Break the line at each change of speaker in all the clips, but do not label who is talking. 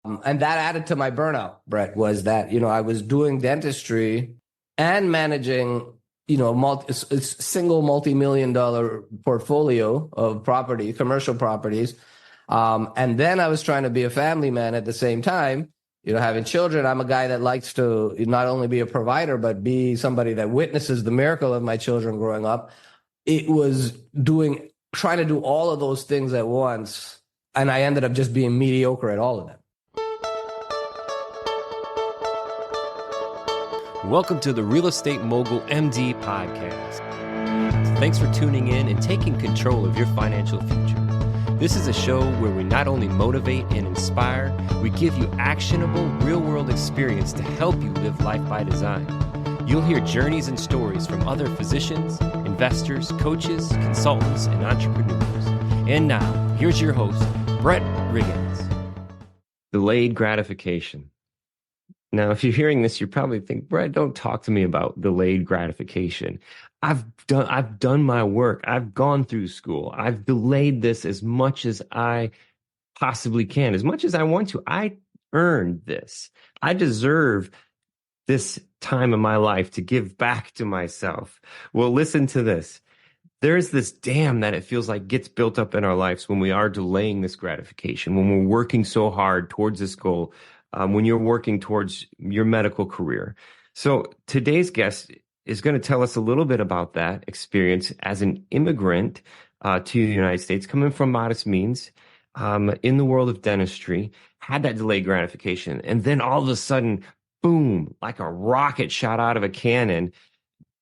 And that added to my burnout, Brett, was that, I was doing dentistry and managing, single multi-million dollar portfolio of property, commercial properties. And then I was trying to be a family man at the same time, having children. I'm a guy that likes to not only be a provider, but be somebody that witnesses the miracle of my children growing up. It was trying to do all of those things at once. And I ended up just being mediocre at all of them.
Welcome to the Real Estate Mogul MD podcast. Thanks for tuning in and taking control of your financial future. This is a show where we not only motivate and inspire, we give you actionable real-world experience to help you live life by design. You'll hear journeys and stories from other physicians, investors, coaches, consultants, and entrepreneurs. And now, here's your host, Brett Riggins. Delayed gratification. Now, if you're hearing this, you probably think, Brett, don't talk to me about delayed gratification. I've done my work. I've gone through school. I've delayed this as much as I possibly can, as much as I want to. I earned this. I deserve this time in my life to give back to myself. Well, listen to this. There's this dam that it feels like gets built up in our lives when we are delaying this gratification, when we're working so hard towards this goal, when you're working towards your medical career. So today's guest is going to tell us a little bit about that experience as an immigrant to the United States, coming from modest means in the world of dentistry, had that delayed gratification. And then all of a sudden, boom, like a rocket shot out of a cannon,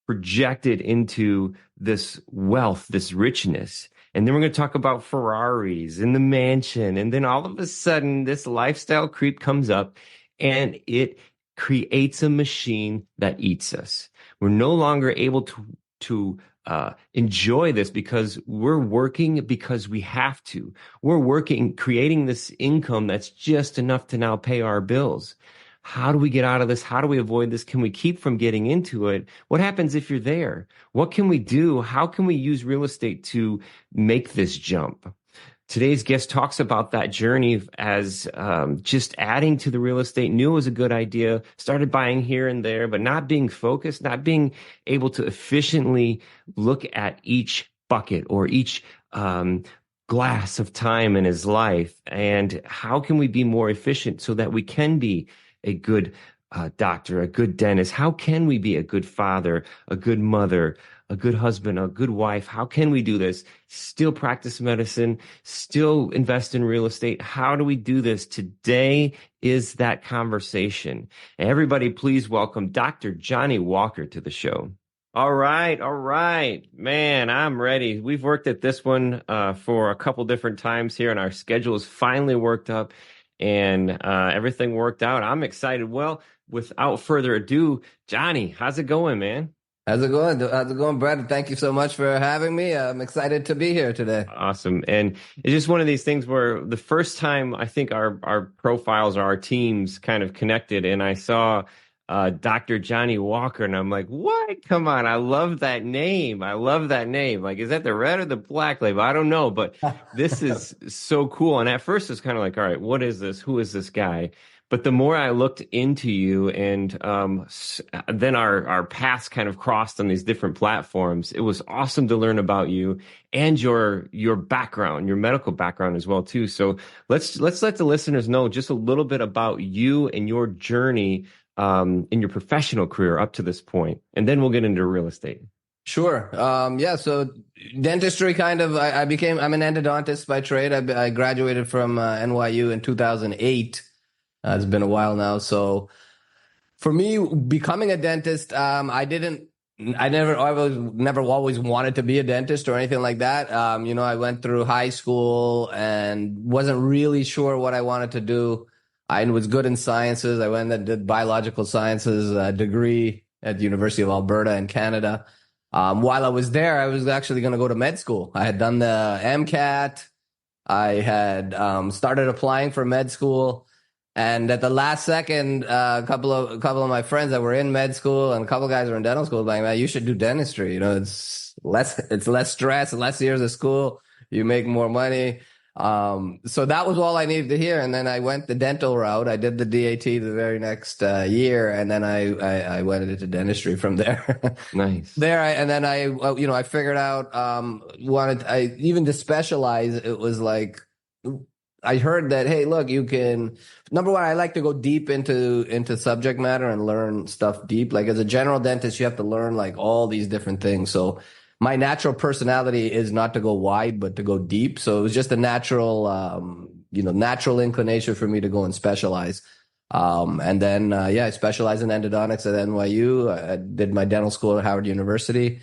projected into this wealth, this richness. And then we're going to talk about Ferraris and the mansion. And then all of a sudden, this lifestyle creep comes up and it creates a machine that eats us. We're no longer able to enjoy this because we're working because we have to. We're working, creating this income that's just enough to now pay our bills. How do we get out of this? How do we avoid this? Can we keep from getting into it? What happens if you're there? What can we do? How can we use real estate to make this jump? Today's guest talks about that journey as just adding to the real estate, knew it was a good idea, started buying here and there, but not being focused, not being able to efficiently look at each bucket or each glass of time in his life. And how can we be more efficient so that we can be a good doctor, a good dentist? How can we be a good father, a good mother, a good husband, a good wife? How can we do this? Still practice medicine, still invest in real estate. How do we do this? Today is that conversation. Everybody, please welcome Dr. Johnny Walker to the show. All right. Man, I'm ready. We've worked at this one for a couple different times here, and our schedule is finally worked up. And everything worked out. I'm excited. Well, without further ado, Johnny, how's it going, man?
How's it going, Brad? Thank you so much for having me. I'm excited to be here today.
Awesome. And it's just one of these things where the first time I think our profiles or our teams kind of connected, and I saw Dr. Johnny Walker, and I'm like, what? Come on. I love that name. Like, is that the red or the black label? I don't know, but this is so cool. And at first it's kind of like, all right, what is this? Who is this guy? But the more I looked into you and then our paths kind of crossed on these different platforms, it was awesome to learn about you and your background, your medical background as well, too. So let's let the listeners know just a little bit about you and your journey in your professional career up to this point, and then we'll get into real estate.
Sure. So dentistry I'm an endodontist by trade. I graduated from NYU in 2008. It's been a while now. So for me, becoming a dentist, I never always wanted to be a dentist or anything like that. I went through high school and wasn't really sure what I wanted to do. I was good in sciences. I went and did biological sciences degree at the University of Alberta in Canada. While I was there, I was actually going to go to med school. I had done the MCAT. I had started applying for med school. And at the last second, a couple of my friends that were in med school and a couple of guys were in dental school, like, man, you should do dentistry. It's less stress, less years of school. You make more money. So that was all I needed to hear. And then I went the dental route. I did the DAT the very next year. And then I went into dentistry from there.
Nice.
And then I figured out, even to specialize, it was like, I heard that, hey, look, you can, number one, I like to go deep into subject matter and learn stuff deep. Like as a general dentist, you have to learn like all these different things. So my natural personality is not to go wide, but to go deep. So it was just a natural inclination for me to go and specialize. And then I specialized in endodontics at NYU. I did my dental school at Howard University.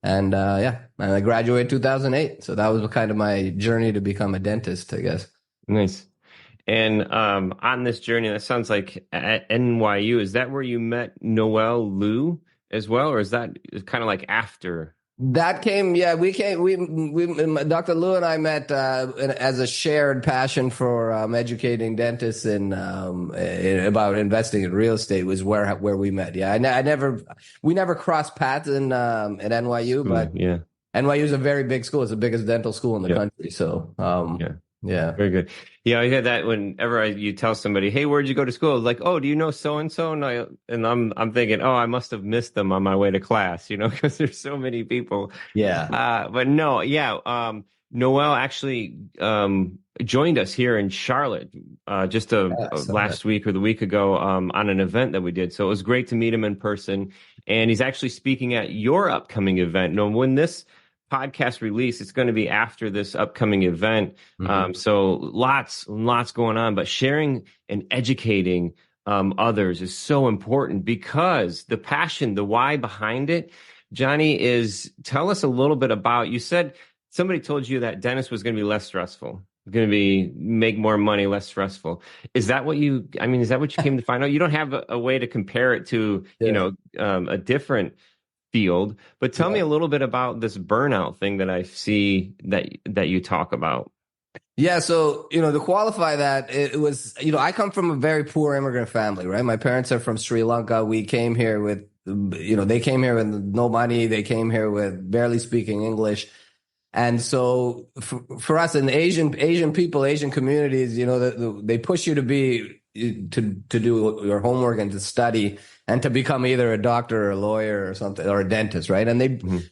And and I graduated 2008. So that was kind of my journey to become a dentist, I guess.
Nice. And on this journey, that sounds like at NYU, is that where you met Noel Liu as well? Or is that kind of like after?
That came, Dr. Liu and I met as a shared passion for educating dentists and about investing in real estate was where we met. Yeah, we never crossed paths at NYU, but NYU is a very big school. It's the biggest dental school in the country. So, yeah.
Very good. Yeah, I hear that whenever you tell somebody, "Hey, where'd you go to school?" Like, "Oh, do you know so and so?" And I'm thinking, "Oh, I must have missed them on my way to class," because there's so many people.
Yeah.
But no, yeah. Noel actually joined us here in Charlotte just last week or the week ago on an event that we did. So it was great to meet him in person. And he's actually speaking at your upcoming event. Now, when this podcast release, it's going to be after this upcoming event. So lots going on, but sharing and educating others is so important because the passion, the why behind it, Johnny, tell us a little bit about, you said somebody told you that dentist was going to be less stressful, going to make more money, less stressful. Is that what you came to find out? You don't have a way to compare it to, a different field, but tell me a little bit about this burnout thing that I see that you talk about.
Yeah. So, to qualify that, it was, I come from a very poor immigrant family, right? My parents are from Sri Lanka. We came here with, they came here with no money. They came here with barely speaking English. And so for us in Asian people, Asian communities, they push you to do your homework and to study and to become either a doctor or a lawyer or something, or a dentist, right? And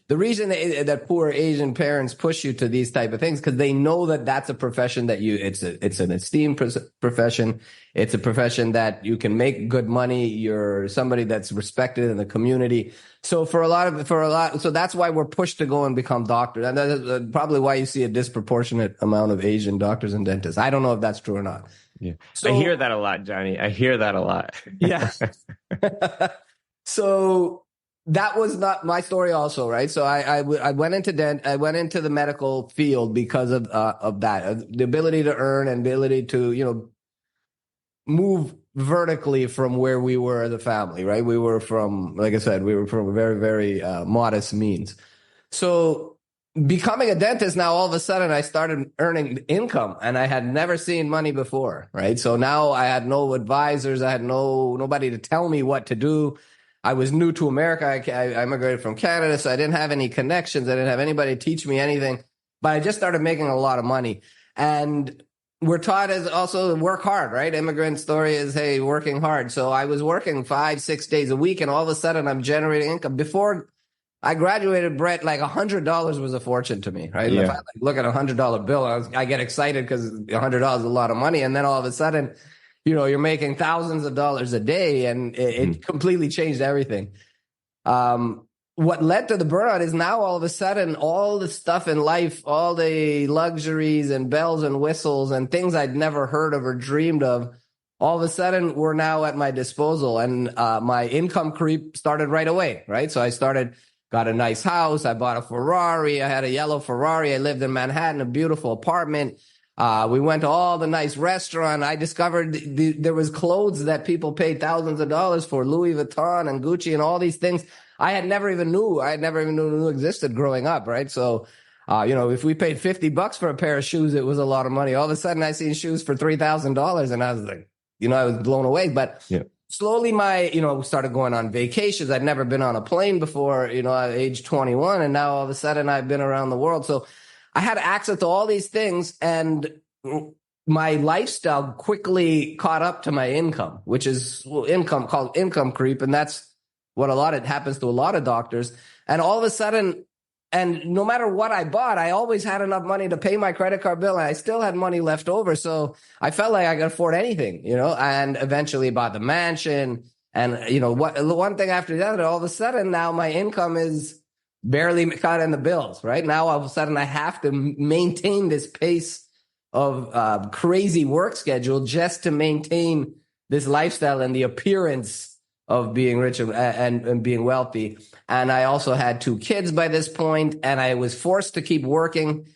the reason that poor Asian parents push you to these type of things, because they know that that's a profession that it's an esteemed profession. It's a profession that you can make good money. You're somebody that's respected in the community. So so that's why we're pushed to go and become doctors. And that's probably why you see a disproportionate amount of Asian doctors and dentists. I don't know if that's true or not.
Yeah. So, I hear that a lot, Johnny. I hear that a lot.
Yeah. So that was not my story also, right? So I went into the medical field because of that, the ability to earn and ability to, move vertically from where we were as a family, right? We were from, like I said, a very, very modest means. So becoming a dentist, now all of a sudden I started earning income and I had never seen money before, right? So now I had no advisors. I had nobody to tell me what to do. I was new to America. I immigrated from Canada, so I didn't have any connections. I didn't have anybody teach me anything, but I just started making a lot of money. And we're taught as also work hard, right? Immigrant story is, hey, working hard. So I was working 5-6 days a week and all of a sudden I'm generating income. Before I graduated, Brett, like $100 was a fortune to me, right? Yeah. If I look at $100 bill, I get excited because $100 is a lot of money. And then all of a sudden, you're making thousands of dollars a day, and it completely changed everything. What led to the burnout is now all of a sudden, all the stuff in life, all the luxuries and bells and whistles and things I'd never heard of or dreamed of, all of a sudden were now at my disposal. And my income creep started right away, right? So I got a nice house. I bought a Ferrari. I had a yellow Ferrari. I lived in Manhattan, a beautiful apartment. We went to all the nice restaurant. I discovered there was clothes that people paid thousands of dollars for, Louis Vuitton and Gucci and all these things I never even knew existed growing up, right? So, if we paid $50 for a pair of shoes, it was a lot of money. All of a sudden I seen shoes for $3,000 and I was like, I was blown away. But slowly started going on vacations. I'd never been on a plane before, at age 21. And now all of a sudden I've been around the world. So I had access to all these things, and my lifestyle quickly caught up to my income, which is called income creep. And that's what it happens to a lot of doctors. And all of a sudden, and no matter what I bought, I always had enough money to pay my credit card bill, and I still had money left over. So I felt like I could afford anything, and eventually bought the mansion. And, one thing after that, all of a sudden now my income is barely cutting the bills, right? Now all of a sudden I have to maintain this pace of crazy work schedule just to maintain this lifestyle and the appearance of being rich and being wealthy. And I also had 2 kids by this point, and I was forced to keep working.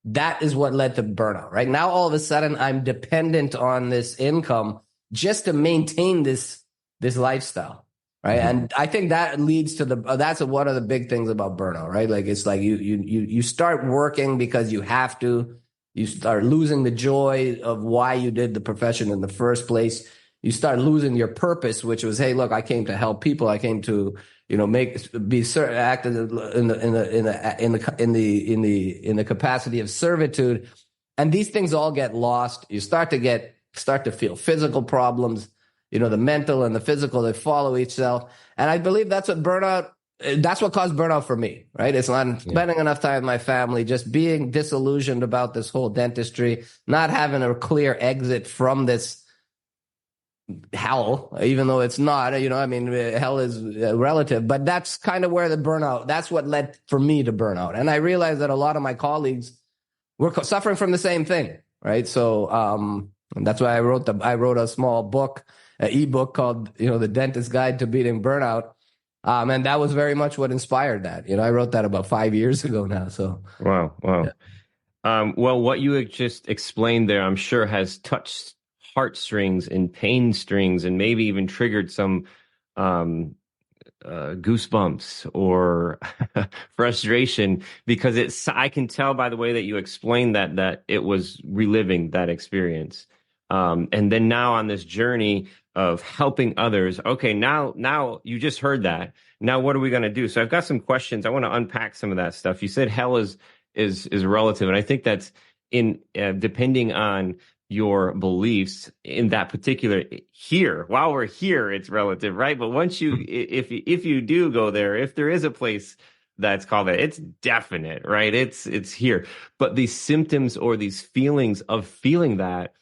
That is what led to burnout, right? Now, all of a sudden, I'm dependent on this income just to maintain this lifestyle, right? Mm-hmm. And I think that leads to that's one of the big things about burnout, right? Like, it's like you start working because you have to. You start losing the joy of why you did the profession in the first place. You start losing your purpose, which was, hey, look, I came to help people. I came to, act in the capacity of servitude. And these things all get lost. You start to feel physical problems, the mental and the physical, they follow each other. And I believe that's what caused burnout for me, right? It's not spending enough time with my family, just being disillusioned about this whole dentistry, not having a clear exit from this hell, even though it's not, hell is relative, but that's kind of where that's what led for me to burnout. And I realized that a lot of my colleagues were suffering from the same thing, right? So that's why I wrote a small book, an ebook called, The Dentist's Guide to Beating Burnout. And that was very much what inspired that. I wrote that about 5 years ago now. So
wow. Yeah. Well, what you had just explained there, I'm sure has touched heartstrings and pain strings, and maybe even triggered some goosebumps or frustration, because I can tell by the way that you explained that it was reliving that experience. And then now on this journey of helping others. Okay, now you just heard that. Now what are we going to do? So I've got some questions. I want to unpack some of that stuff. You said hell is relative, and I think that's in depending on your beliefs in that particular here. While we're here, it's relative, right? But once if you do go there, if there is a place that's called that, it's definite, right? It's here. But these symptoms or these feelings of feeling that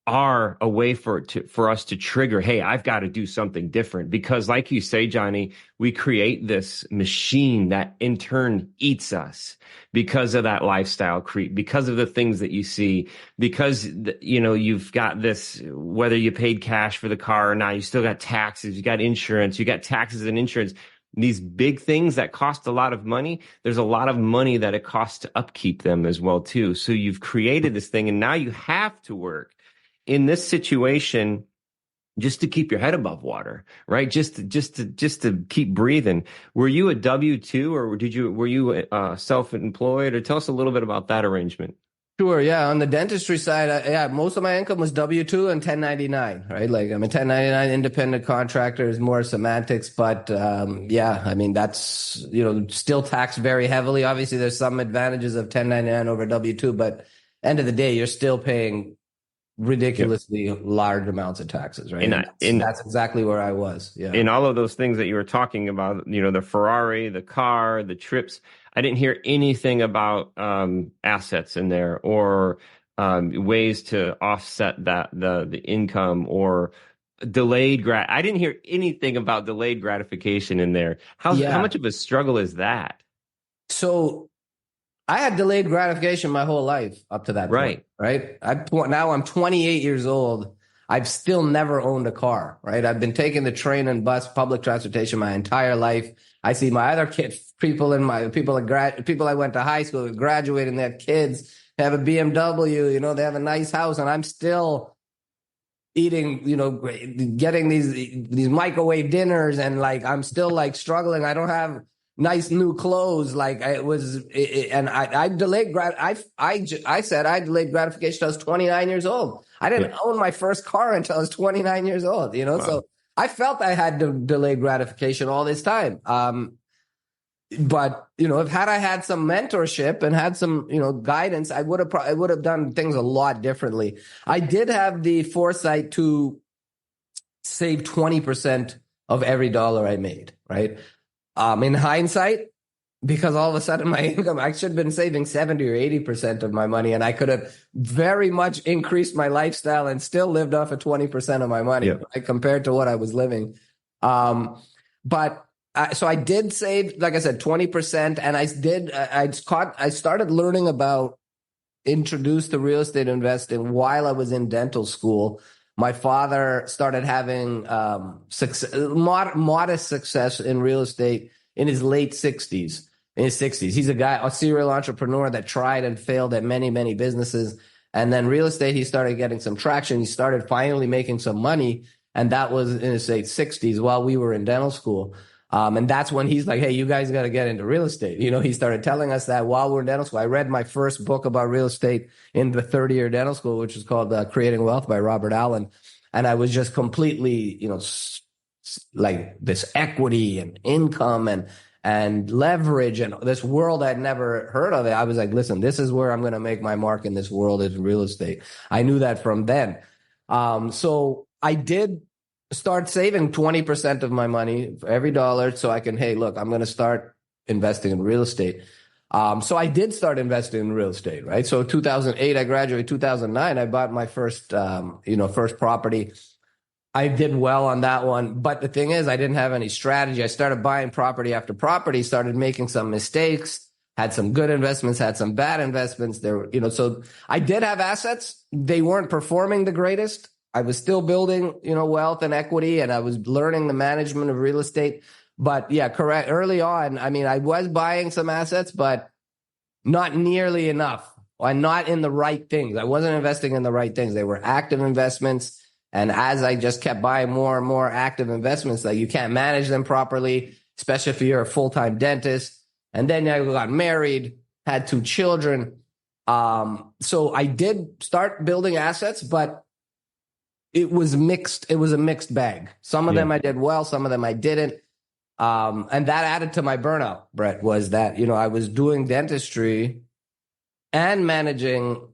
are a way for us to trigger, hey, I've got to do something different. Because like you say, Johnny, we create this machine that in turn eats us because of that lifestyle creep, because of the things that you see, because, you've got this, whether you paid cash for the car or not, you still got taxes, you got insurance, you got taxes and insurance. These big things that cost a lot of money, there's a lot of money that it costs to upkeep them as well, too. So you've created this thing, and now you have to work in this situation just to keep your head above water, right? Just to keep breathing. Were you a W-2 or were you self-employed? Or tell us a little bit about that arrangement.
Sure. Yeah. On the dentistry side, most of my income was W-2 and 1099, right? Like I'm a 1099 independent contractor, is more semantics, but that's, still taxed very heavily. Obviously there's some advantages of 1099 over W-2, but end of the day, you're still paying ridiculously large amounts of taxes, right? And that's exactly where I was. Yeah.
In all of those things that you were talking about, the Ferrari, the car, the trips, I didn't hear anything about assets in there or ways to offset the income or delayed I didn't hear anything about delayed gratification in there. How much of a struggle is that?
So I had delayed gratification my whole life up to that point, right? Now I'm 28 years old. I've still never owned a car, right? I've been taking the train and bus, public transportation my entire life. I see my other people I went to high school with graduating, they have kids, they have a BMW, they have a nice house, and I'm still eating, getting these microwave dinners, and like I'm still like struggling. I don't have nice new clothes. Like I delayed I said I delayed gratification till I was 29 years old. I didn't own my first car until I was 29 years old, Wow. So I felt I had to delay gratification all this time. But, if had I had some mentorship and had some, guidance, I would have done things a lot differently. I did have the foresight to save 20% of every dollar I made, right? In hindsight, because all of a sudden my income, I should have been saving 70 or 80% of my money, and I could have very much increased my lifestyle and still lived off of 20% of my money, right, compared to what I was living. So I did save, like I said, 20%, and I started learning about, introduced to real estate investing while I was in dental school. My father started having modest success in real estate in his late 60s. In his 60s, he's a serial entrepreneur that tried and failed at many, many businesses. And then real estate, he started getting some traction. He started finally making some money, and that was in his late 60s while we were in dental school. And that's when he's like, hey, you guys got to get into real estate. He started telling us that while we're in dental school. I read my first book about real estate in the third-year dental school, which is called Creating Wealth by Robert Allen. And I was just completely, like this equity and income and leverage and this world I'd never heard of. I was like, listen, this is where I'm going to make my mark in this world, is real estate. I knew that from then. So I did start saving 20% of my money for every dollar so I can, hey, look, I'm going to start investing in real estate. So I did start investing in real estate, right? So 2008, I graduated. 2009, I bought my first property. I did well on that one. But the thing is, I didn't have any strategy. I started buying property after property, started making some mistakes, had some good investments, had some bad investments. So I did have assets. They weren't performing the greatest. I was still building, wealth and equity, and I was learning the management of real estate. But yeah, correct. Early on, I was buying some assets, but not nearly enough, and not in the right things. I wasn't investing in the right things. They were active investments. And as I just kept buying more and more active investments, like, you can't manage them properly, especially if you're a full-time dentist. And then I got married, had 2 children. So I did start building assets, but it was mixed. It was a mixed bag. Some of them I did well, some of them I didn't. And that added to my burnout, Brett, was that, I was doing dentistry and managing,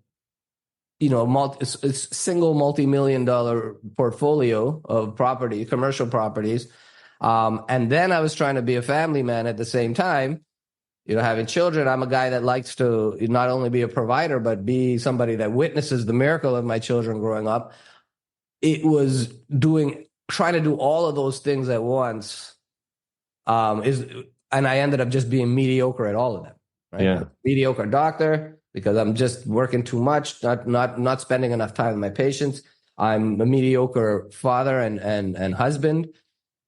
single multi-million-dollar portfolio of commercial properties. And then I was trying to be a family man at the same time, having children. I'm a guy that likes to not only be a provider, but be somebody that witnesses the miracle of my children growing up. It was trying to do all of those things at once, and I ended up just being mediocre at all of them. Right? Yeah. Mediocre doctor, because I'm just working too much, not spending enough time with my patients. I'm a mediocre father and husband,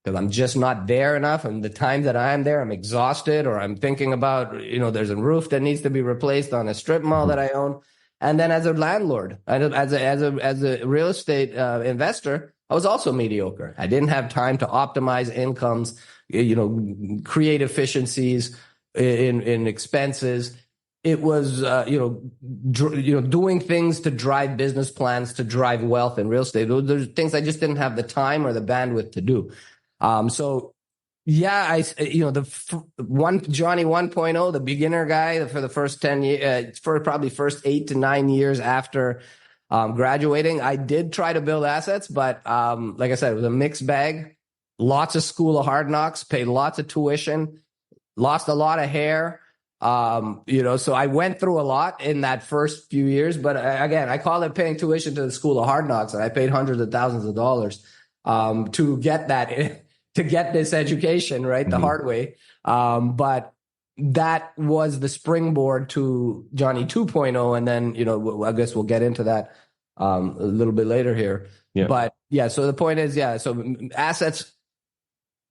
because I'm just not there enough. And the time that I am there, I'm exhausted, or I'm thinking about, there's a roof that needs to be replaced on a strip mall that I own. And then as a landlord, as a real estate investor, I was also mediocre. I didn't have time to optimize incomes, create efficiencies in expenses. It was, doing things to drive business plans, to drive wealth in real estate. Those are things I just didn't have the time or the bandwidth to do. Yeah, Johnny 1.0, the beginner guy for the first 10 years, for probably first 8 to 9 years after graduating, I did try to build assets, but like I said, it was a mixed bag. Lots of school of hard knocks, paid lots of tuition, lost a lot of hair. So I went through a lot in that first few years, but again, I call it paying tuition to the school of hard knocks, and I paid hundreds of thousands of dollars to get that. To get this education, right, the hard way. But that was the springboard to Johnny 2.0. And then, I guess we'll get into that a little bit later here. Yeah. But yeah, so the point is, so assets,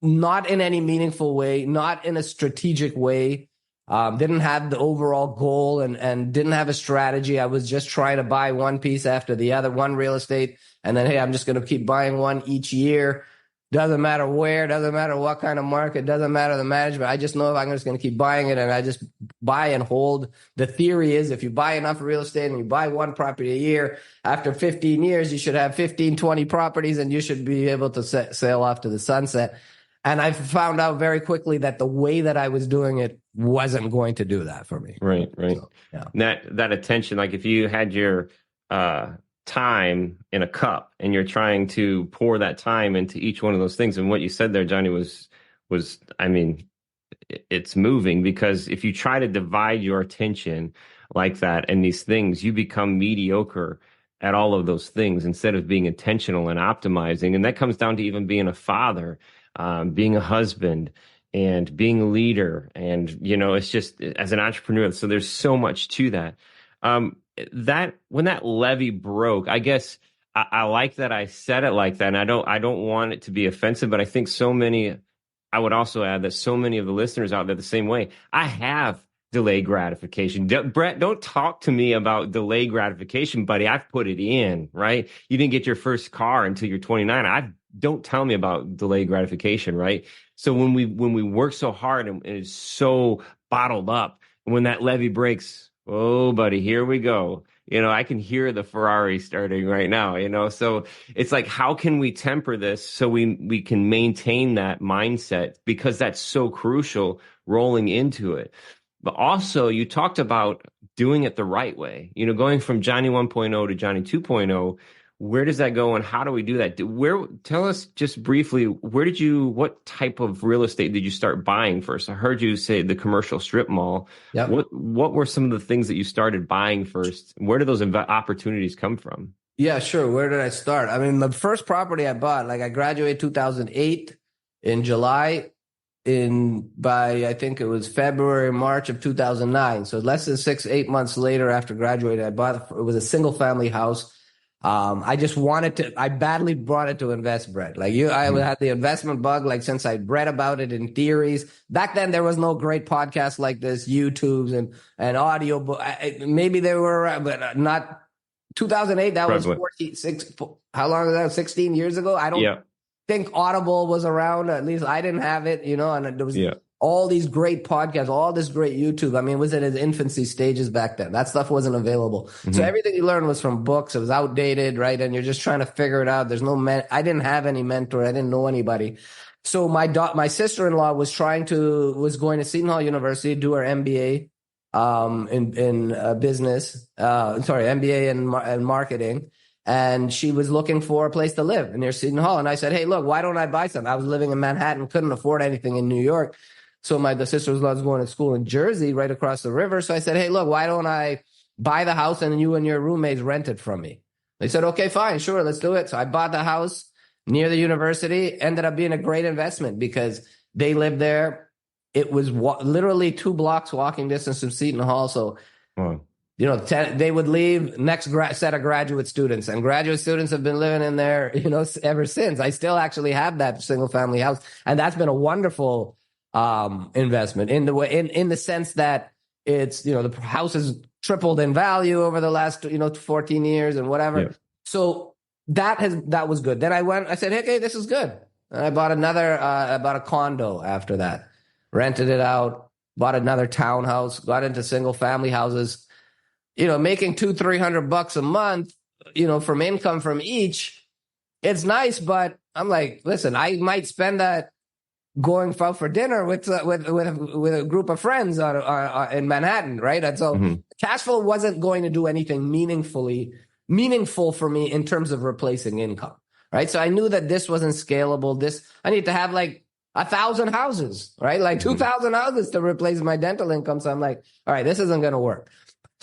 not in any meaningful way, not in a strategic way, didn't have the overall goal and didn't have a strategy. I was just trying to buy one piece after the other, one real estate. And then, hey, I'm just going to keep buying one each year. Doesn't matter where, doesn't matter what kind of market, doesn't matter the management. I just know if I'm just going to keep buying it, and I just buy and hold. The theory is, if you buy enough real estate and you buy one property a year, after 15 years, you should have 15, 20 properties, and you should be able to sail off to the sunset. And I found out very quickly that the way that I was doing it wasn't going to do that for me.
Right.
So, yeah.
That attention, like if you had your time in a cup and you're trying to pour that time into each one of those things, and what you said there, Johnny, was I mean, it's moving, because if you try to divide your attention like that and these things, you become mediocre at all of those things instead of being intentional and optimizing. And that comes down to even being a father, being a husband, and being a leader. And, it's just as an entrepreneur. So there's so much to that. That when that levee broke, I guess I like that I said it like that. And I don't want it to be offensive, but I think I would also add that so many of the listeners out there the same way. I have delayed gratification. Brett, don't talk to me about delayed gratification, buddy. I've put it in, right? You didn't get your first car until you're 29. Don't tell me about delayed gratification, right? So when we work so hard and it's so bottled up, and when that levee breaks, oh, buddy, here we go. I can hear the Ferrari starting right now, so it's like, how can we temper this so we can maintain that mindset, because that's so crucial rolling into it. But also, you talked about doing it the right way, going from Johnny 1.0 to Johnny 2.0. Where does that go, and how do we do that? Tell us just briefly, what type of real estate did you start buying first? I heard you say the commercial strip mall.
Yep.
What were some of the things that you started buying first? Where did those opportunities come from?
Yeah, sure. Where did I start? I mean, the first property I bought, like I graduated 2008 in July, by I think it was February, March of 2009. So less than 8 months later after graduating, it was a single family house. I badly wanted to invest, Brett. Like I had the investment bug, like since I'd read about it in theories. Back then, there was no great podcasts like this, YouTubes and audio book. Maybe they were, but not 2008. That was 14, how long was that? 16 years ago. I don't think Audible was around. At least I didn't have it, and there was all these great podcasts, all this great YouTube. I mean, it was in its infancy stages back then. That stuff wasn't available. Mm-hmm. So everything you learned was from books. It was outdated, right? And you're just trying to figure it out. There's I didn't have any mentor. I didn't know anybody. So my sister-in-law was going to Seton Hall University, do her MBA in business. MBA in marketing. And she was looking for a place to live near Seton Hall. And I said, hey, look, why don't I buy something? I was living in Manhattan, couldn't afford anything in New York. So the sister-in-law was going to school in Jersey, right across the river. So I said, hey, look, why don't I buy the house and you and your roommates rent it from me? They said, okay, fine, sure, let's do it. So I bought the house near the university. Ended up being a great investment because they lived there. It was literally 2 blocks walking distance from Seton Hall. So, they would leave, next set of graduate students, and graduate students have been living in there, ever since. I still actually have that single family house. And that's been a wonderful investment in the sense that it's, the house has tripled in value over the last, 14 years and whatever. Yeah. So that was good. Then I said, hey, this is good. And I bought a condo after that, rented it out, bought another townhouse, got into single family houses, making $200-300 a month, from income from each. It's nice, but I'm like, listen, I might spend that going out for dinner with a group of friends in Manhattan, right? And so cash flow wasn't going to do anything meaningful for me in terms of replacing income, right? So I knew that this wasn't scalable. I need to have like 1,000 houses, right? Like 2,000 houses to replace my dental income. So I'm like, all right, this isn't going to work.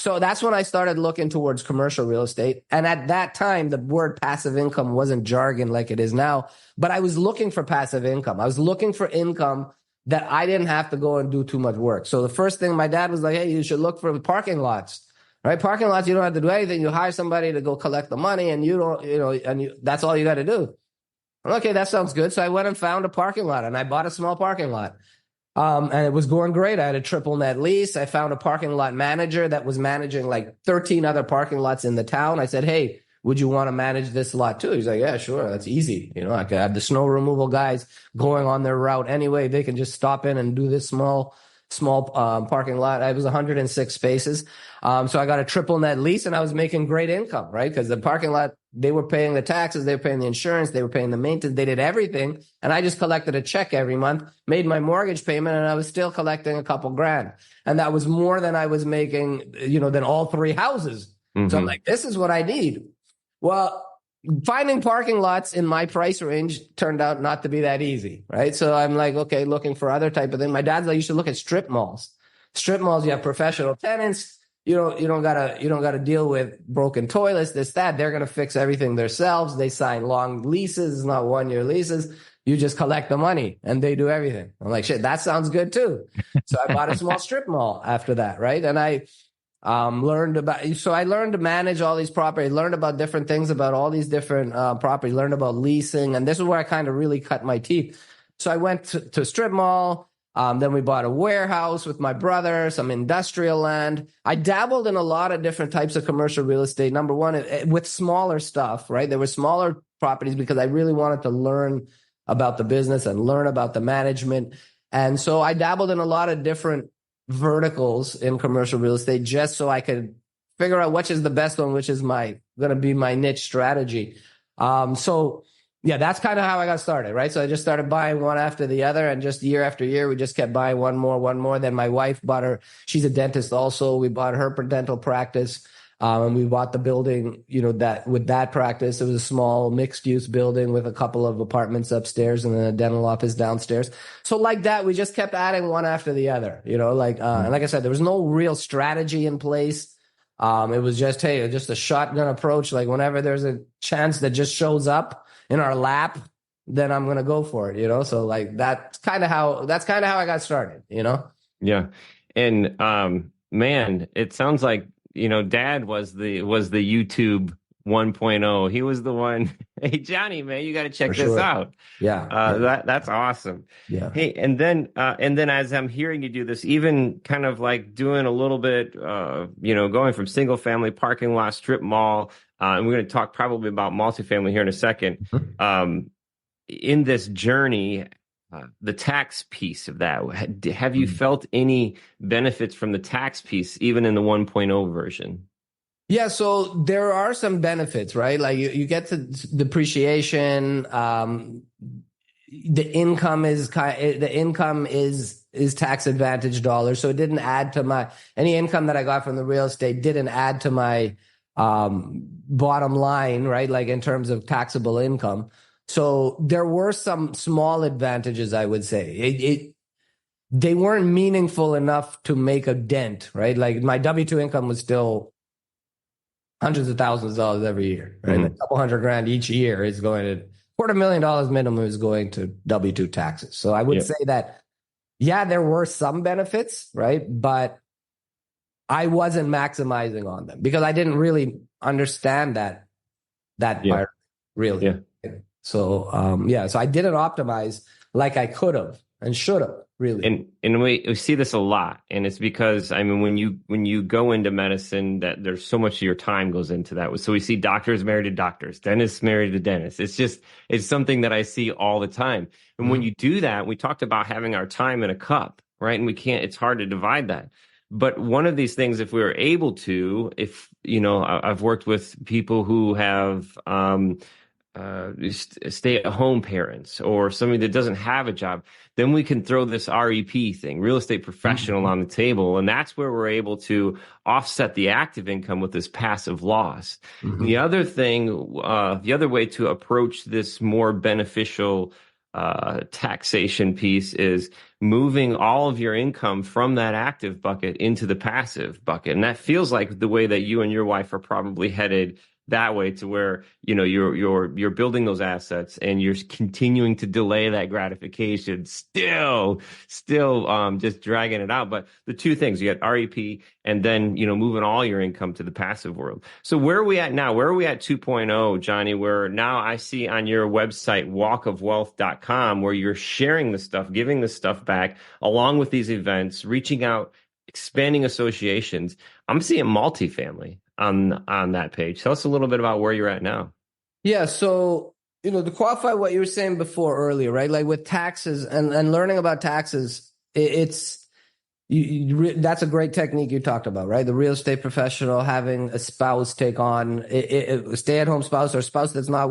So that's when I started looking towards commercial real estate. And at that time, the word passive income wasn't jargon like it is now, but I was looking for passive income. I was looking for income that I didn't have to go and do too much work. So the first thing, my dad was like, hey, you should look for parking lots, right? Parking lots, you don't have to do anything. You hire somebody to go collect the money and that's all you got to do. Okay, that sounds good. So I went and found a parking lot and I bought a small parking lot. And it was going great. I had a triple net lease. I found a parking lot manager that was managing like 13 other parking lots in the town. I said, hey, would you want to manage this lot too? He's like, yeah, sure. That's easy. I could have the snow removal guys going on their route anyway. They can just stop in and do this small small parking lot. It was 106 spaces. So I got a triple net lease, and I was making great income, right? Because the parking lot, they were paying the taxes, they were paying the insurance, they were paying the maintenance, they did everything. And I just collected a check every month, made my mortgage payment, and I was still collecting a couple grand. And that was more than I was making, than all three houses. Mm-hmm. So I'm like, this is what I need. Well, finding parking lots in my price range turned out not to be that easy, right? So I'm like, okay, looking for other type of thing. My dad's like, you should look at strip malls. Strip malls, you have professional tenants. You don't gotta deal with broken toilets, this, that. They're gonna fix everything themselves. They sign long leases, it's not 1-year leases. You just collect the money and they do everything. I'm like, shit, that sounds good too. So I bought a small strip mall after that, right? And I learned to manage all these properties, learned about different things about all these different properties, learned about leasing. And this is where I kind of really cut my teeth. So I went to strip mall. Then we bought a warehouse with my brother, some industrial land. I dabbled in a lot of different types of commercial real estate. Number one, with smaller stuff, right? There were smaller properties because I really wanted to learn about the business and learn about the management. And so I dabbled in a lot of different verticals in commercial real estate just so I could figure out which is the best one, which is going to be my niche strategy. So yeah, that's kind of how I got started, right? So I just started buying one after the other, and just year after year, we just kept buying one more. Then my wife she's a dentist also. We bought her dental practice. And we bought the building, with that practice. It was a small mixed use building with a couple of apartments upstairs and then a dental office downstairs. So like that, we just kept adding one after the other, and like I said, there was no real strategy in place. It was just, hey, just a shotgun approach. Like whenever there's a chance that just shows up in our lap, then I'm going to go for it, So like that's kind of how I got started,
Yeah. And, man, it sounds like, Dad was the YouTube 1.0. He was the one. Hey, Johnny, man, you got to check this out.
Yeah.
That's awesome.
Yeah.
Hey, and then as I'm hearing you do this, even kind of like doing a little bit, going from single family parking lot, strip mall, and we're going to talk probably about multifamily here in a second. Mm-hmm. In this journey, the tax piece of that, have you felt any benefits from the tax piece, even in the 1.0 version?
Yeah, so there are some benefits, right? Like you get to depreciation. The income is tax advantage dollars, so it didn't add to any income that I got from the real estate didn't add to my bottom line, right? Like in terms of taxable income. So there were some small advantages, I would say. They weren't meaningful enough to make a dent, right? Like my W-2 income was still hundreds of thousands of dollars every year, right? Mm-hmm. A couple $100,000 each year is going to $250,000 minimum is going to W-2 taxes. So I would say that, yeah, there were some benefits, right? But I wasn't maximizing on them because I didn't really understand that part really. Yeah. So, so I didn't optimize like I could have and should have really.
And we see this a lot. And it's because, when you go into medicine, that there's so much of your time goes into that. So we see doctors married to doctors, dentists married to dentists. It's something that I see all the time. And when you do that, we talked about having our time in a cup, right? And it's hard to divide that. But one of these things, if we were able to, I've worked with people who have, stay-at-home parents or somebody that doesn't have a job, then we can throw this REP thing, real estate professional, on the table. And that's where we're able to offset the active income with this passive loss. Mm-hmm. The other thing, the other way to approach this more beneficial taxation piece is moving all of your income from that active bucket into the passive bucket. And that feels like the way that you and your wife are probably headed that way, to where, you're building those assets and you're continuing to delay that gratification, still just dragging it out. But the two things, you got REP and then, moving all your income to the passive world. So where are we at now? Where are we at 2.0, Johnny, where now I see on your website, walkofwealth.com, where you're sharing the stuff, giving the stuff back along with these events, reaching out, expanding associations. I'm seeing multifamily on that page. Tell us a little bit about where you're at now.
Yeah. So, to qualify what you were saying before earlier, right? Like with taxes and learning about taxes, it's that's a great technique you talked about, right? The real estate professional having a spouse take on a stay-at-home spouse or spouse that's not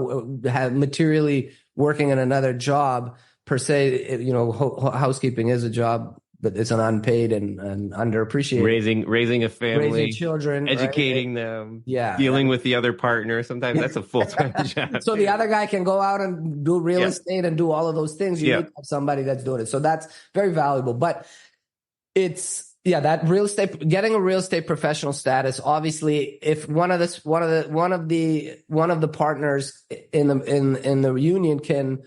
materially working in another job per se. Housekeeping is a job, but it's an unpaid and underappreciated.
Raising a family,
raising children,
educating
right?
them,
Yeah,
dealing with the other partner. Sometimes that's a full-time job.
So the other guy can go out and do real estate and do all of those things. You need to have somebody that's doing it. So that's very valuable. But that real estate, getting a real estate professional status. Obviously, if one of the partners in the union can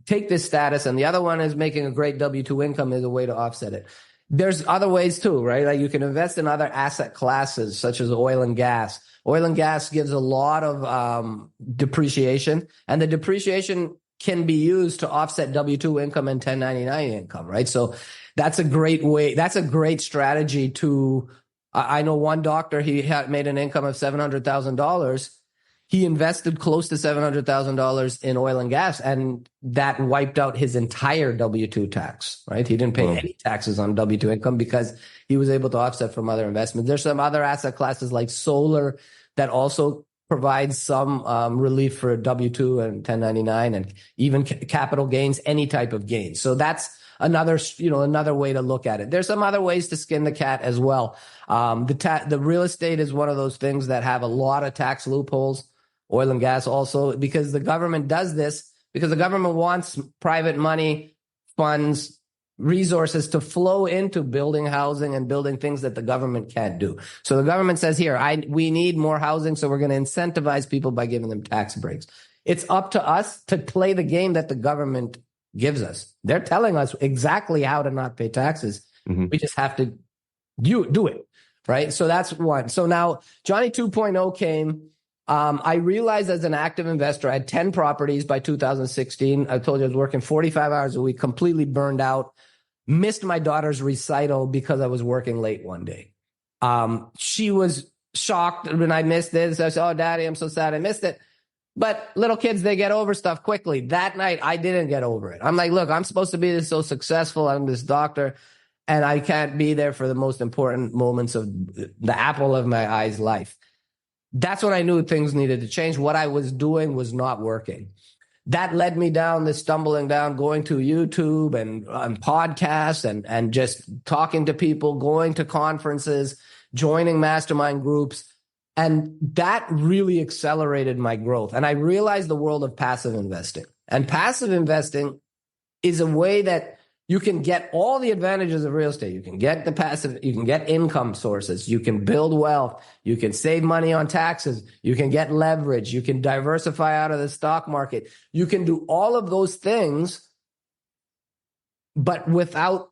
take this status and the other one is making a great W-2 income, is a way to offset it. There's other ways too, right? Like you can invest in other asset classes such as oil and gas. Oil and gas gives a lot of depreciation, and the depreciation can be used to offset W-2 income and 1099 income, right? So that's a great way. That's a great strategy to, I know one doctor, he had made an income of $700,000. He invested close to $700,000 in oil and gas, and that wiped out his entire W-2 tax, right? He didn't pay any taxes on W-2 income because he was able to offset from other investments. There's some other asset classes like solar that also provides some relief for W-2 and 1099 and even capital gains, any type of gains. So that's another way to look at it. There's some other ways to skin the cat as well. The real estate is one of those things that have a lot of tax loopholes. Oil and gas also, because the government does this, because the government wants private money, funds, resources to flow into building housing and building things that the government can't do. So the government says, here, we need more housing, so we're going to incentivize people by giving them tax breaks. It's up to us to play the game that the government gives us. They're telling us exactly how to not pay taxes. Mm-hmm. We just have to do it, right? So that's one. So now Johnny 2.0 came. I realized as an active investor, I had 10 properties by 2016. I told you I was working 45 hours a week, completely burned out, missed my daughter's recital because I was working late one day. She was shocked when I missed this. I said, "Oh, Daddy, I'm so sad I missed it." But little kids, they get over stuff quickly. That night, I didn't get over it. I'm like, look, I'm supposed to be so successful. I'm this doctor, and I can't be there for the most important moments of the apple of my eye's life. That's when I knew things needed to change. What I was doing was not working. That led me down this stumbling down, going to YouTube and podcasts and just talking to people, going to conferences, joining mastermind groups. And that really accelerated my growth. And I realized the world of passive investing. And passive investing is a way that you can get all the advantages of real estate. You can get the passive, you can get income sources, you can build wealth, you can save money on taxes, you can get leverage, you can diversify out of the stock market. You can do all of those things, but without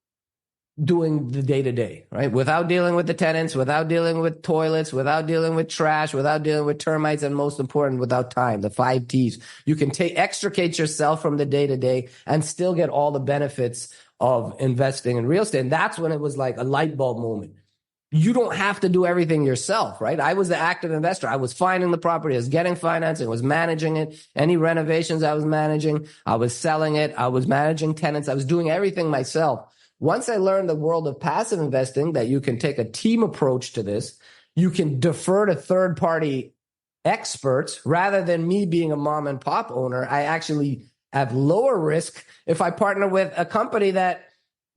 doing the day-to-day, right? Without dealing with the tenants, without dealing with toilets, without dealing with trash, without dealing with termites, and most important, without time, the 5 T's. You can extricate yourself from the day-to-day and still get all the benefits of investing in real estate. And that's when it was like a light bulb moment. You don't have to do everything yourself, right? I was the active investor. I was finding the property, I was getting financing, I was managing it. Any renovations I was managing, I was selling it, I was managing tenants, I was doing everything myself. Once I learned the world of passive investing, that you can take a team approach to this, you can defer to third-party experts rather than me being a mom and pop owner. I actually have lower risk if I partner with a company that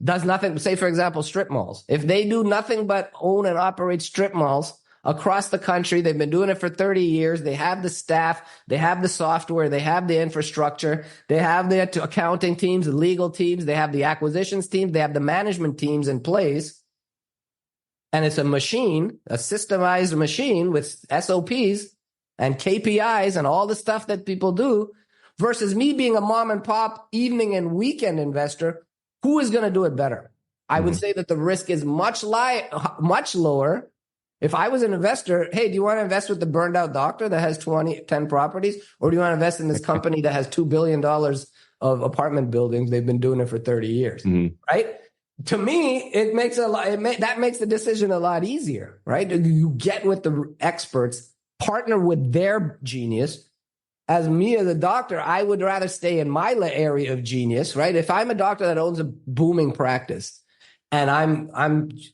does nothing, say, for example, strip malls. If they do nothing but own and operate strip malls across the country, they've been doing it for 30 years. They have the staff, they have the software, they have the infrastructure, they have the accounting teams, the legal teams, they have the acquisitions teams, they have the management teams in place. And it's a machine, a systemized machine with SOPs and KPIs and all the stuff that people do, versus me being a mom and pop evening and weekend investor. Who is going to do it better? I would say that the risk is much lower. If I was an investor, hey, do you want to invest with the burned out doctor that has 10 properties? Or do you want to invest in this company that has $2 billion of apartment buildings? They've been doing it for 30 years, right? To me, it makes that makes the decision a lot easier, right? You get with the experts, partner with their genius. As me as a doctor, I would rather stay in my area of genius, right? If I'm a doctor that owns a booming practice And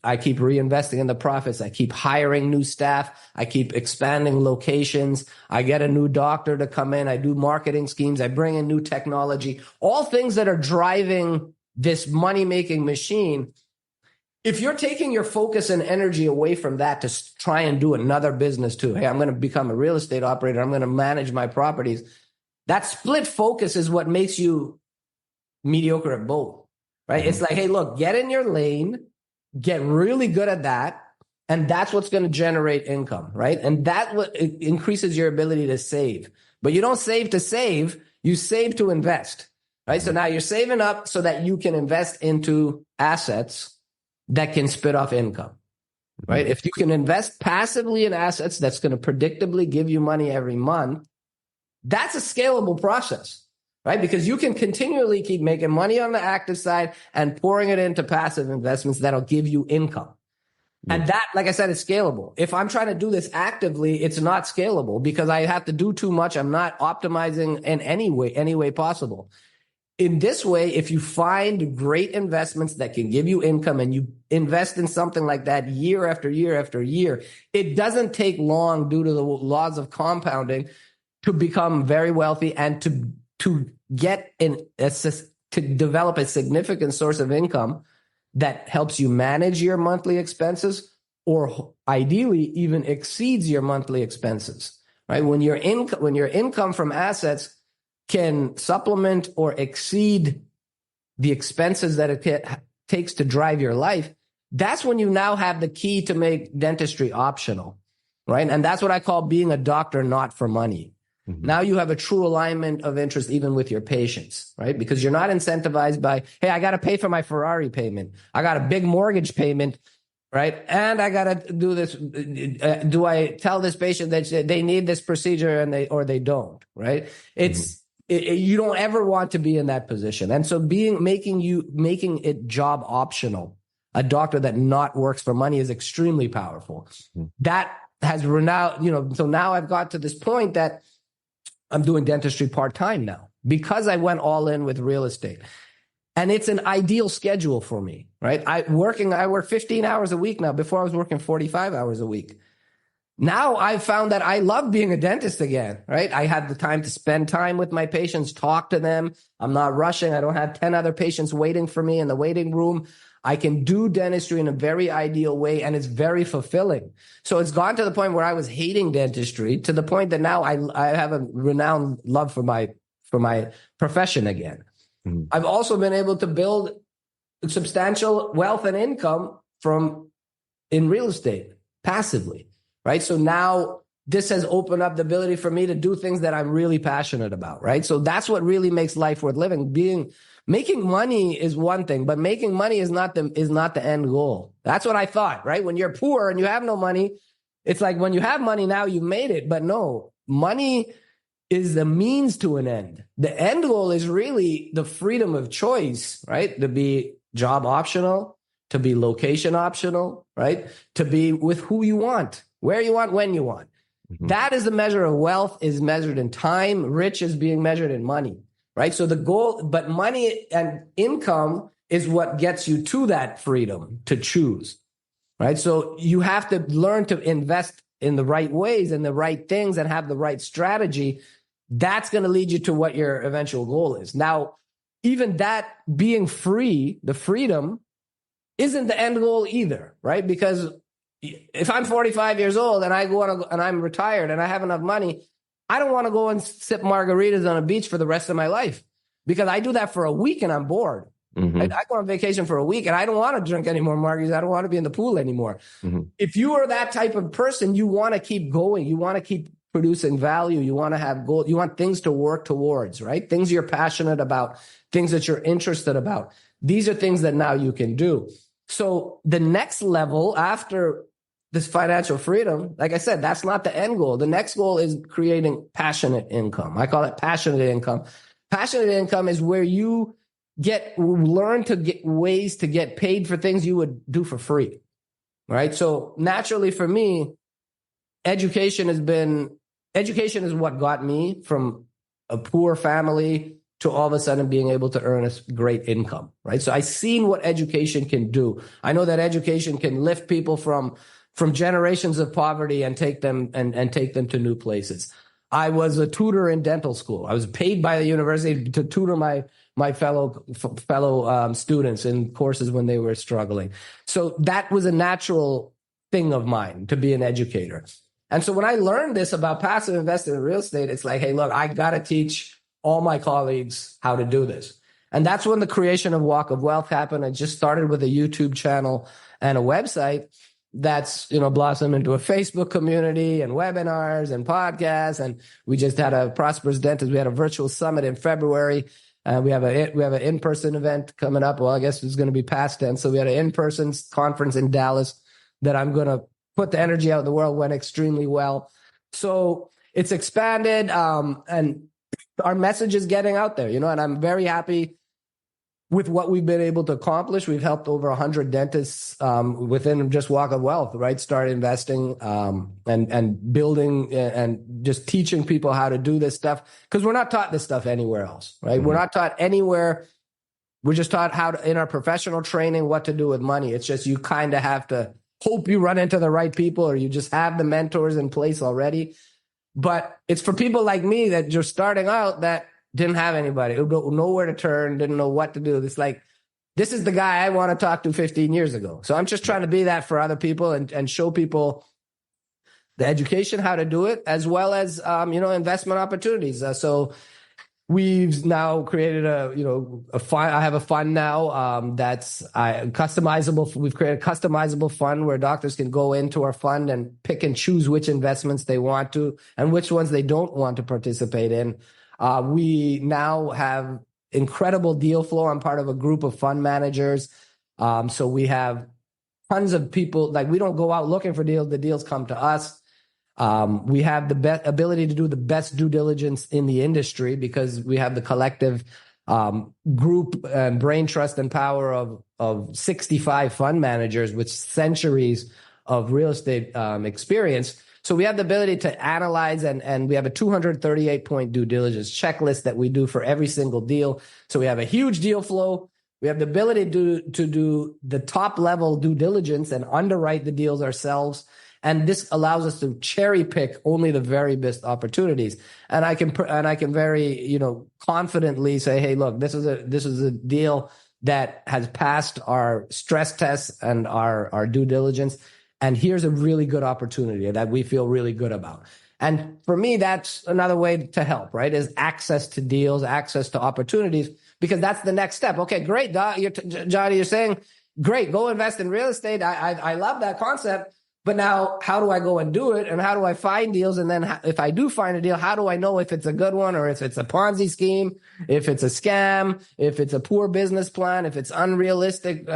I keep reinvesting in the profits. I keep hiring new staff. I keep expanding locations. I get a new doctor to come in. I do marketing schemes. I bring in new technology, all things that are driving this money-making machine. If you're taking your focus and energy away from that to try and do another business too, hey, I'm going to become a real estate operator. I'm going to manage my properties. That split focus is what makes you mediocre at both, right? Mm-hmm. It's like, hey, look, get in your lane, get really good at that. And that's what's going to generate income, right? And that what increases your ability to save. But you don't save to save, you save to invest, right? So now you're saving up so that you can invest into assets that can spit off income, right? If you can invest passively in assets that's going to predictably give you money every month, that's a scalable process, right? Because you can continually keep making money on the active side and pouring it into passive investments that'll give you income. And that, like I said, is scalable. If I'm trying to do this actively, it's not scalable because I have to do too much. I'm not optimizing in any way possible. In this way, if you find great investments that can give you income and you invest in something like that year after year after year, it doesn't take long due to the laws of compounding to become very wealthy and to get to develop a significant source of income that helps you manage your monthly expenses or ideally even exceeds your monthly expenses, right? When your income from assets can supplement or exceed the expenses that it takes to drive your life, that's when you now have the key to make dentistry optional, right? And that's what I call being a doctor not for money. Mm-hmm. Now you have a true alignment of interest even with your patients, right? Because you're not incentivized by, hey, I got to pay for my Ferrari payment. I got a big mortgage payment, right? And I got to do this. Do I tell this patient that they need this procedure and they don't, right? You don't ever want to be in that position. And so making it job optional, a doctor that not works for money is extremely powerful. Mm-hmm. That has renowned, so now I've got to this point that I'm doing dentistry part-time now because I went all in with real estate. And it's an ideal schedule for me, right? I work 15 hours a week now. Before I was working 45 hours a week. Now I've found that I love being a dentist again, right? I have the time to spend time with my patients, talk to them. I'm not rushing. I don't have 10 other patients waiting for me in the waiting room. I can do dentistry in a very ideal way, and it's very fulfilling. So it's gone to the point where I was hating dentistry to the point that now I have a renowned love for my profession again. Mm-hmm. I've also been able to build substantial wealth and income in real estate passively, right? So now this has opened up the ability for me to do things that I'm really passionate about, right? So that's what really makes life worth living. Making money is one thing, but making money is not the end goal. That's what I thought, right? When you're poor and you have no money, it's like when you have money now, you've made it. But no, money is the means to an end. The end goal is really the freedom of choice, right? To be job optional, to be location optional, right? To be with who you want, where you want, when you want. Mm-hmm. That is the measure of wealth, is measured in time. Rich is being measured in money. Right. So the goal, but money and income is what gets you to that freedom to choose. Right. So you have to learn to invest in the right ways and the right things and have the right strategy. That's going to lead you to what your eventual goal is. Now, even that being free, the freedom isn't the end goal either. Right. Because if I'm 45 years old and and I'm retired and I have enough money, I don't want to go and sip margaritas on a beach for the rest of my life because I do that for a week and I'm bored. Mm-hmm. I go on vacation for a week and I don't want to drink any more margaritas. I don't want to be in the pool anymore. Mm-hmm. If you are that type of person, you want to keep going. You want to keep producing value. You want to have goals. You want things to work towards, right? Things you're passionate about, things that you're interested about. These are things that now you can do. So the next level after this financial freedom, like I said, that's not the end goal. The next goal is creating passionate income. I call it passionate income. Passionate income is where you learn to get ways to get paid for things you would do for free, right? So naturally for me, education is what got me from a poor family to all of a sudden being able to earn a great income, right? So I've seen what education can do. I know that education can lift people from generations of poverty and take them and take them to new places. I was a tutor in dental school. I was paid by the university to tutor my fellow students in courses when they were struggling. So that was a natural thing of mine, to be an educator. And so when I learned this about passive investing in real estate, it's like, hey, look, I got to teach all my colleagues how to do this. And that's when the creation of Walk of Wealth happened. I just started with a YouTube channel and a website that's, blossomed into a Facebook community and webinars and podcasts. And we just had a Prosperous Dentist. We had a virtual summit in February. We have an in-person event coming up. Well, I guess it's going to be past tense. So we had an in-person conference in Dallas that I'm going to put the energy out in the world. Went extremely well. So it's expanded, and our message is getting out there, and I'm very happy with what we've been able to accomplish. We've helped over 100 dentists within just Walk of Wealth, right? Start investing and building and just teaching people how to do this stuff, because we're not taught this stuff anywhere else, right? Mm-hmm. We're not taught anywhere. We're just taught how to, in our professional training, what to do with money. It's just you kind of have to hope you run into the right people, or you just have the mentors in place already. But it's for people like me that just starting out that didn't have anybody, who don't know where to turn, didn't know what to do. It's like, this is the guy I want to talk to 15 years ago. So I'm just trying to be that for other people and show people the education, how to do it, as well as, investment opportunities. So we've now created a fund. I have a fund now that's customizable. We've created a customizable fund where doctors can go into our fund and pick and choose which investments they want to and which ones they don't want to participate in. We now have incredible deal flow. I'm part of a group of fund managers. So we have tons of people. Like, we don't go out looking for deals. The deals come to us. We have the ability to do the best due diligence in the industry because we have the collective group and brain trust and power of 65 fund managers with centuries of real estate experience. So we have the ability to analyze, and we have a 238-point due diligence checklist that we do for every single deal. So we have a huge deal flow. We have the ability to do the top level due diligence and underwrite the deals ourselves. And this allows us to cherry pick only the very best opportunities. And I can very, confidently say, hey, look, this is a deal that has passed our stress tests and our due diligence. And here's a really good opportunity that we feel really good about. And for me, that's another way to help, right? Is access to deals, access to opportunities, because that's the next step. Okay, great. Johnny, you're saying, great, go invest in real estate. I love that concept. But now, how do I go and do it? And how do I find deals? And then if I do find a deal, how do I know if it's a good one or if it's a Ponzi scheme, if it's a scam, if it's a poor business plan, if it's unrealistic?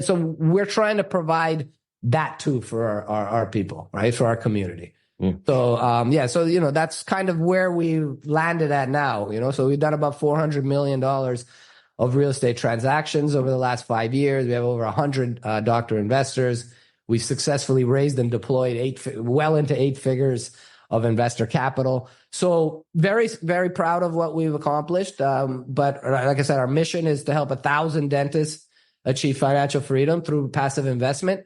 So we're trying to provide that too for our people, right? For our community. Mm. So, that's kind of where we landed at now, so we've done about $400 million of real estate transactions over the last 5 years. We have over 100 doctor investors. We successfully raised and deployed well into 8 figures of investor capital. So very, very proud of what we've accomplished. But like I said, our mission is to help 1,000 dentists achieve financial freedom through passive investment.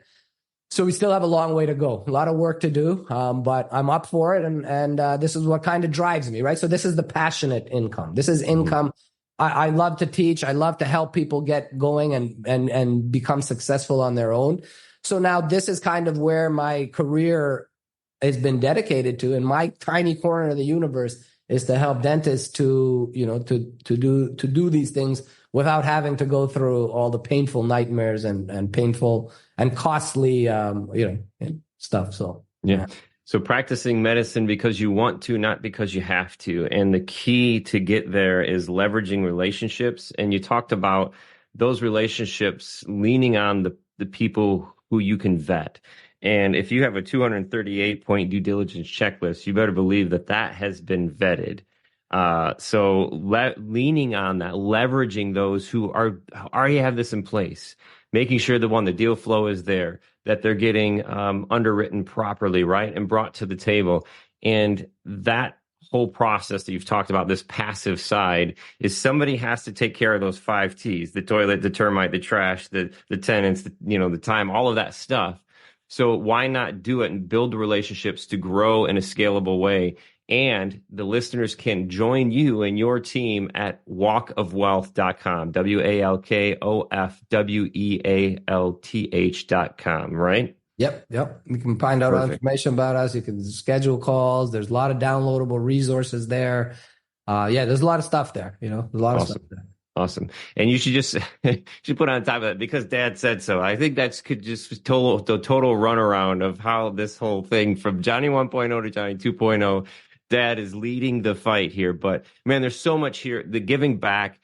So we still have a long way to go, a lot of work to do, but I'm up for it. And this is what kind of drives me, right? So this is the passionate income. This is income. I love to teach. I love to help people get going and become successful on their own. So now this is kind of where my career has been dedicated to, and my tiny corner of the universe is to help dentists to do these things without having to go through all the painful nightmares and painful and costly, stuff. So, yeah.
So practicing medicine because you want to, not because you have to. And the key to get there is leveraging relationships. And you talked about those relationships leaning on the people who you can vet. And if you have a 238-point due diligence checklist, you better believe that has been vetted. So leaning on that, leveraging those who already have this in place, making sure the deal flow is there, that they're getting underwritten properly, right, and brought to the table. And that whole process that you've talked about, this passive side, is somebody has to take care of those 5 T's: the toilet, the termite, the trash, the tenants, the time, all of that stuff. So why not do it and build the relationships to grow in a scalable way? And the listeners can join you and your team at walkofwealth.com, WALKOFWEALTH.com, right?
Yep. You can find out all information about us. You can schedule calls. There's a lot of downloadable resources there. There's a lot of stuff there. There's a lot of stuff there.
Awesome. And you should just should put on top of that, because Dad said so. I think that's could just the total runaround of how this whole thing from Johnny 1.0 to Johnny 2.0. Dad is leading the fight here. But man, there's so much here. The giving back,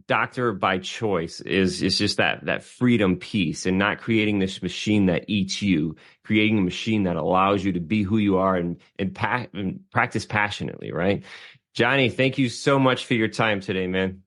doctor by choice is just that freedom piece, and not creating this machine that eats you, creating a machine that allows you to be who you are and practice passionately, right? Johnny, thank you so much for your time today, man.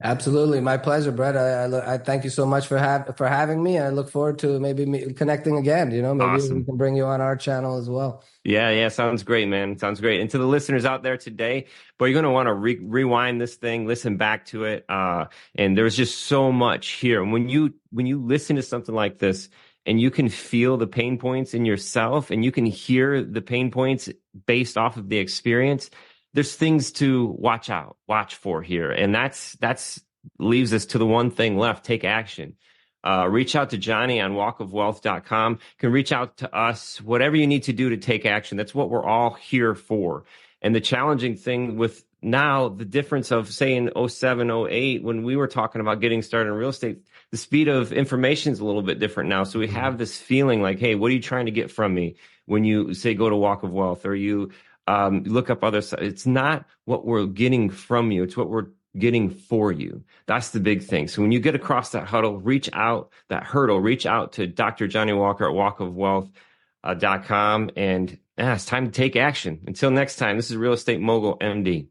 Absolutely. My pleasure, Brett. I thank you so much for having me. I look forward to maybe connecting again. Maybe
Awesome.
we can bring you on our channel as well.
Yeah. Sounds great, man. Sounds great. And to the listeners out there today, but you're going to want to rewind this thing, listen back to it. And there's just so much here. When you listen to something like this, and you can feel the pain points in yourself, and you can hear the pain points based off of the experience, there's things to watch for here. And that's leaves us to the one thing left: take action. Reach out to Johnny on walkofwealth.com. You can reach out to us, whatever you need to do to take action. That's what we're all here for. And the challenging thing with now, the difference of, say, in 07, 08, when we were talking about getting started in real estate, the speed of information is a little bit different now. So we have this feeling like, hey, what are you trying to get from me when you say go to Walk of Wealth, or you look up other sites? It's not what we're getting from you. It's what we're getting for you. That's the big thing. So when you get across that hurdle, reach out to Dr. Johnny Walker at walkofwealth.com. And it's time to take action. Until next time, this is Real Estate Mogul MD.